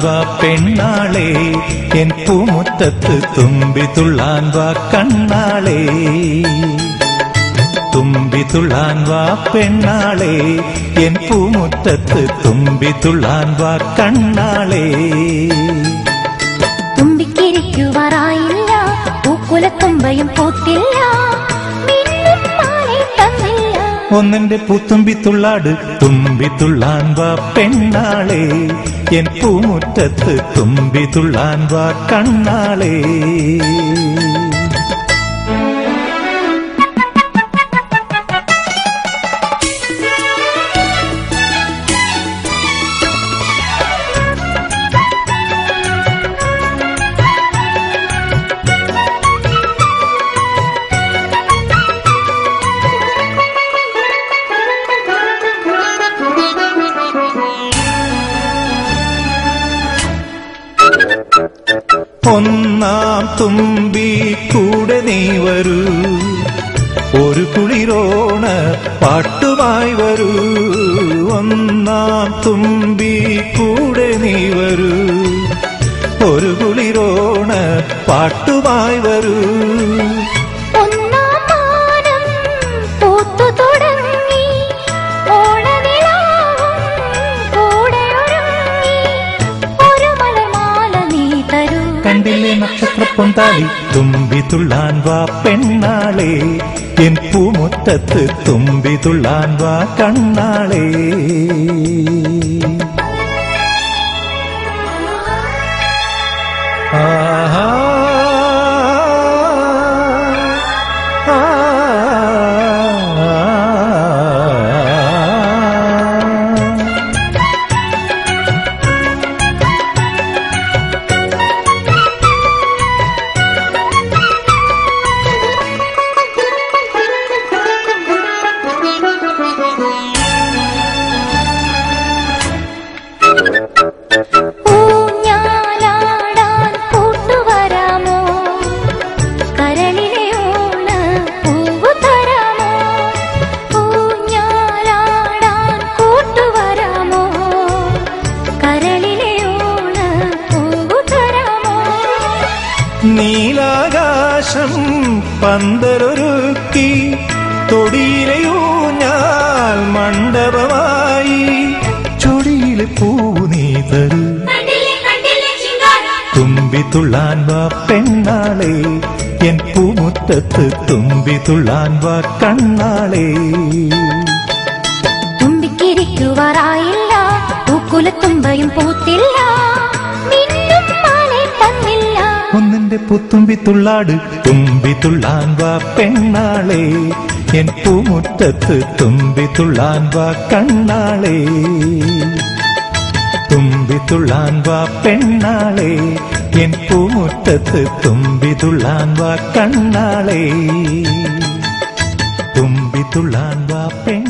വാ പെണ്ണാളെ എൻ പൂമുറ്റത്ത് തുമ്പി തുള്ളാൻ വാ കണ്ണാളെ തുമ്പി തുള്ളാൻ വാ പെണ്ണാളെ എൻ പൂമുറ്റത്ത് തുമ്പി തുള്ളാൻ വാ കണ്ണാളെ തുമ്പിക്കിരിക്കുവാറായില്ല പൂക്കുലത്തുമ്പയും പൂത്തില്ല ഒന്നെന്റെ പൂത്തുമ്പി തുള്ളാട് തുമ്പി തുള്ളാൻ വാ പെണ്ണാളെ എൻ പൂമുറ്റത്ത് തുമ്പി തുള്ളാൻ വാ കണ്ണാളെ ഒന്നാം തുമ്പി കൂടെ നീ വരൂ ഒരു കുളിരോണ പാട്ടുമായി വരൂ ഒന്നാം തുമ്പി കൂടെ നീ വരൂ ഒരു കുളിരോണ പാട്ടുമായി വരൂ കണ്ടില്ലേ നക്ഷത്രപ്പൊന്താളി തുമ്പി തുള്ളാൻ വാ പെണ്ണാളെ എൻ പൂമുറ്റത്ത് തുമ്പി തുള്ളാൻ വാ കണ്ണാളെ ആഹാ നീലാകാശം പന്തലൊരുക്കി തൊടിയിലയൂഞ്ഞാൽ മണ്ഡപമായി ചൊടിയിലെ പൂവ് നീ തരൂ തുമ്പി തുള്ളാൻ വാ പെണ്ണാളെ എൻ പൂമുറ്റത്ത് തുമ്പി തുള്ളാൻ വാ കണ്ണാളെ തുമ്പിക്കിരിക്കുവാറായില്ല പൂക്കുലത്തുമ്പയും പൂത്തില്ല ഒന്നെന്റെ പൂത്തുമ്പി തുള്ളാട് തുമ്പി തുള്ളാൻ വാ പെണ്ണാളെ എൻ പൂമുറ്റത്ത് തുമ്പി തുള്ളാൻ വാ കണ്ണാളെ തുമ്പി തുള്ളാൻ വാ പെണ്ണാളെ എൻ പൂമുറ്റത്ത് തുമ്പി തുള്ളാൻ വാ കണ്ണാളെ തുമ്പി തുള്ളാൻ വാ പെണ്ണാളെ